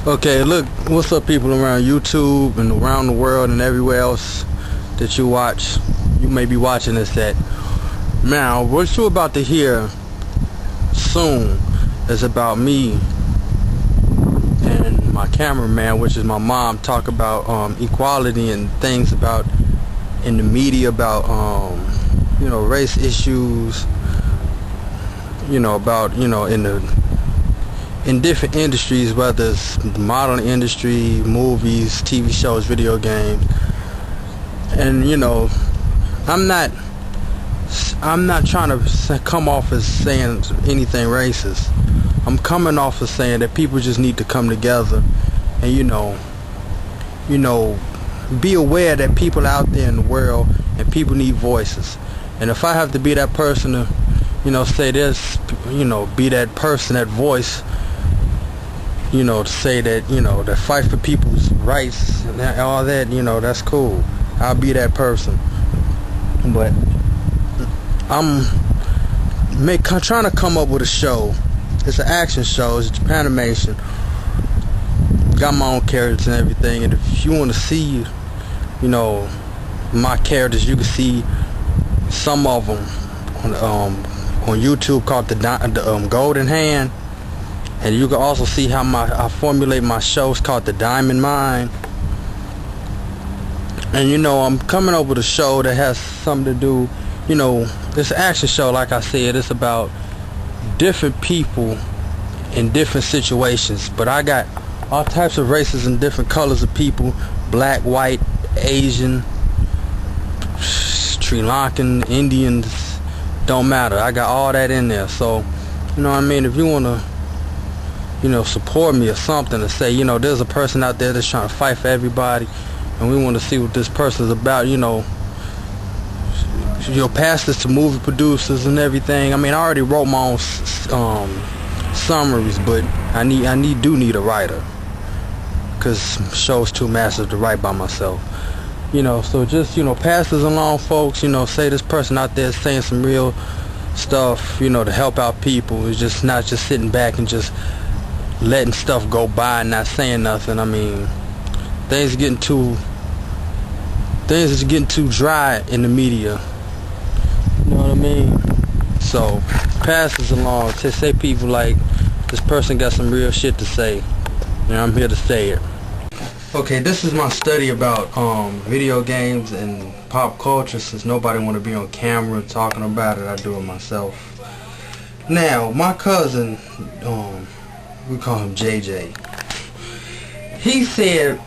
Okay, look, what's up, people around YouTube and around the world and everywhere else that you watch? You may be watching this at. Now, what you're about to hear soon is about me and my cameraman, which is my mom, talk about equality and things about in the media about race issues, about in different industries, whether it's the modeling industry, movies, TV shows, video games. And I'm not trying to come off as saying anything racist. I'm coming off as saying that people just need to come together and be aware that people out there in the world and people need voices. And if I have to be that person to say this, be that person, that voice, to say that, that fight for people's rights and all that, that's cool. I'll be that person. But I'm trying to come up with a show. It's an action show. It's Japanimation. Got my own characters and everything. And if you want to see, my characters, you can see some of them on YouTube called the Golden Hand. And you can also see how I formulate my shows called the Diamond Mine. And I'm coming up with a show that has something to do, it's an action show. Like I said, it's about different people in different situations. But I got all types of races and different colors of people: black, white, Asian, Sri Lankan, Indians, don't matter. I got all that in there. So, if you want to support me or something, to say, there's a person out there that's trying to fight for everybody, and we want to see what this person's about, pass this to movie producers and everything. I already wrote my own summaries, but I do need a writer, because show's too massive to write by myself. So just, pass this along, folks. Say this person out there is saying some real stuff, to help out people. It's just not just sitting back and just letting stuff go by and not saying nothing. Things are getting too dry in the media. You know what I mean? So pass this along to say people like this person got some real shit to say, and I'm here to say it. Okay, this is my study about video games and pop culture. Since nobody want to be on camera talking about it, I do it myself. Now, my cousin, we call him JJ. He said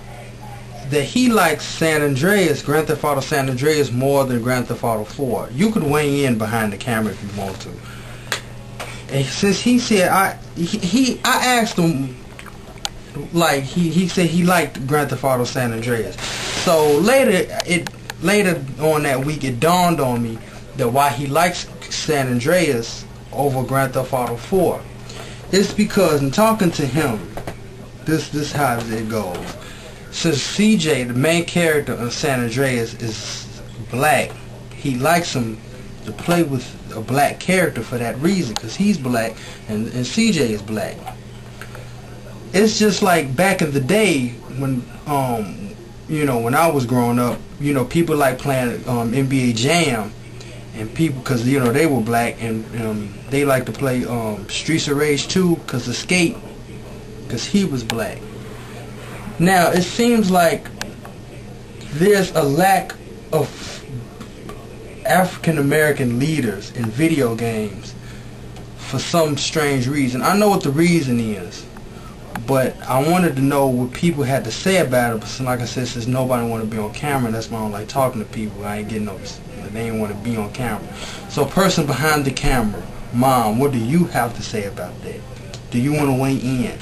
that he likes San Andreas, Grand Theft Auto San Andreas, more than Grand Theft Auto 4. You could weigh in behind the camera if you want to. And since he said, I asked him, like, he said he liked Grand Theft Auto San Andreas. So later on that week, it dawned on me that why he likes San Andreas over Grand Theft Auto 4. It's because in talking to him, this how it goes. Since CJ, the main character of San Andreas, is black, he likes him to play with a black character for that reason, because he's black and CJ is black. It's just like back in the day when when I was growing up, people like playing NBA Jam, and people, because they were black, and they like to play Streets of Rage 2 because of Skate, because he was black. Now it seems like there's a lack of African American leaders in video games for some strange reason. I know what the reason is, but I wanted to know what people had to say about it. But like I said, since nobody want to be on camera, that's why I don't like talking to people. I ain't getting no, they ain't want to be on camera. So person behind the camera, Mom, what do you have to say about that? Do you want to weigh in?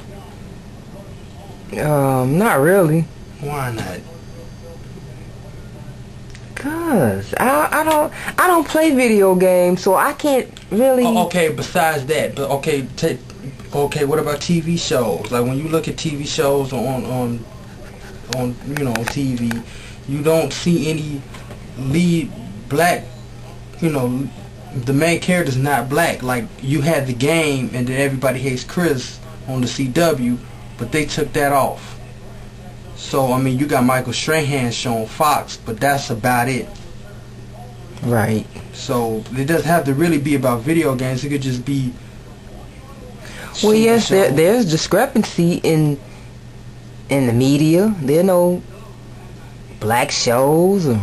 Not really. Why not? Cause I don't play video games, so I can't really. Okay, besides that, but okay, what about TV shows? Like when you look at TV shows on TV, you don't see any lead black. The main character's not black. Like you had The Game, and then Everybody Hates Chris on the CW, but they took that off. So I mean, you got Michael Strahan showing Fox, but that's about it. Right. So it doesn't have to really be about video games. It could just be. Well, yes, there's discrepancy in the media. There are no black shows, or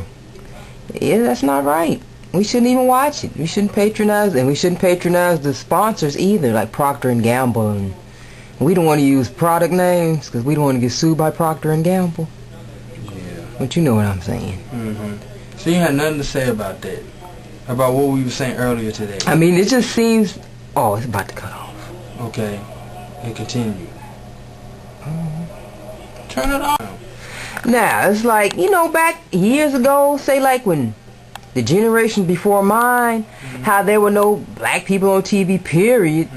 that's not right. We shouldn't even watch it. We shouldn't patronize, and we shouldn't patronize the sponsors either, like Procter and Gamble. And we don't want to use product names because we don't want to get sued by Procter and Gamble. Yeah. But you know what I'm saying. Mm-hmm. So you had nothing to say about that, about what we were saying earlier today. I mean, it just seems. Oh, it's about to cut off. Okay, and continue. Turn it on. Now, it's like, back years ago, say like when the generation before mine, how there were no black people on TV, period.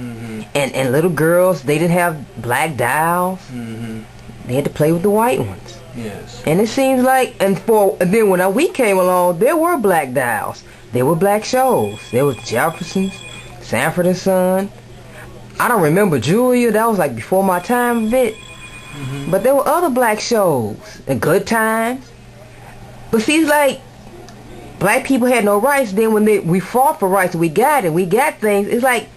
And little girls, they didn't have black dolls. They had to play with the white ones. Yes. And it seems like, and then when we came along, there were black dolls. There were black shows. There was Jefferson's, Sanford and Son. I don't remember Julia. That was like before my time a bit. But there were other black shows and Good Times. But see, like, black people had no rights. Then when we fought for rights, we got it. We got things. It's like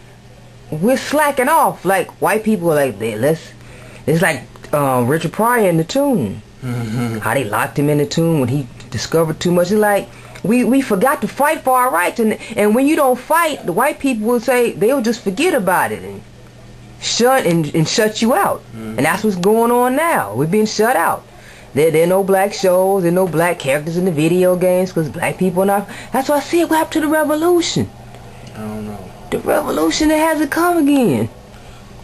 we're slacking off. Like white people are like, it's like Richard Pryor in the tomb. How they locked him in the tomb when he discovered too much. It's like we forgot to fight for our rights. And when you don't fight, the white people will say, they'll just forget about it and shut you out. And that's what's going on now. We're being shut out. There are no black shows. There are no black characters in the video games because black people are not. That's why I see it. What happened to the revolution? I don't know. The revolution, it hasn't come again.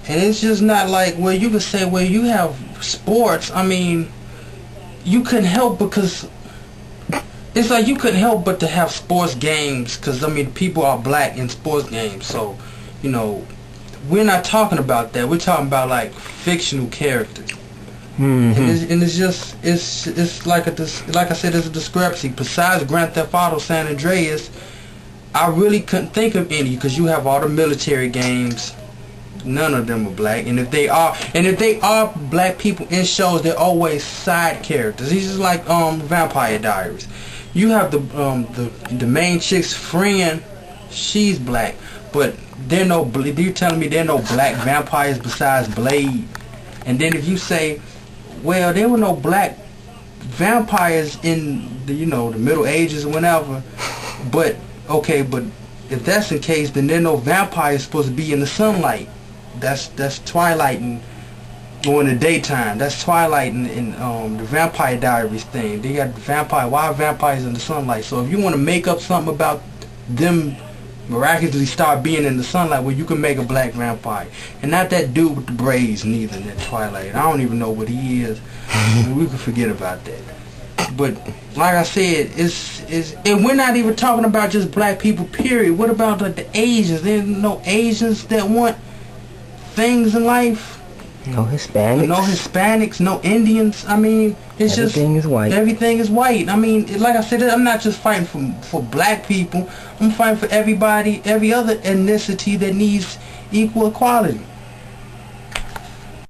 And it's just not like, well, you could say, well, you have sports. I mean, you couldn't help because it's like you couldn't help but to have sports games because, I mean, people are black in sports games. So, we're not talking about that. We're talking about, like, fictional characters. And it's just, it's like I said, there's a discrepancy. Besides Grand Theft Auto San Andreas, I really couldn't think of any because you have all the military games. None of them are black, and if they are black people in shows, they're always side characters. It's just like Vampire Diaries. You have the main chick's friend, she's black, but you're telling me there are no black vampires besides Blade? And then if you say, well, there were no black vampires in the the Middle Ages or whenever, but okay, but if that's the case, then there are no vampires supposed to be in the sunlight. That's Twilight or in the daytime. That's Twilight and the Vampire Diaries thing. They got wild vampires in the sunlight. So if you want to make up something about them miraculously start being in the sunlight, well, you can make a black vampire. And not that dude with the braids neither in that Twilight. I don't even know what he is. We can forget about that. But like I said, and we're not even talking about just black people, period. What about like the Asians? There's no Asians that want things in life. No Hispanics. No Hispanics, no Indians. I mean, it's everything is white. Everything is white. I mean, like I said, I'm not just fighting for black people. I'm fighting for everybody, every other ethnicity that needs equal equality.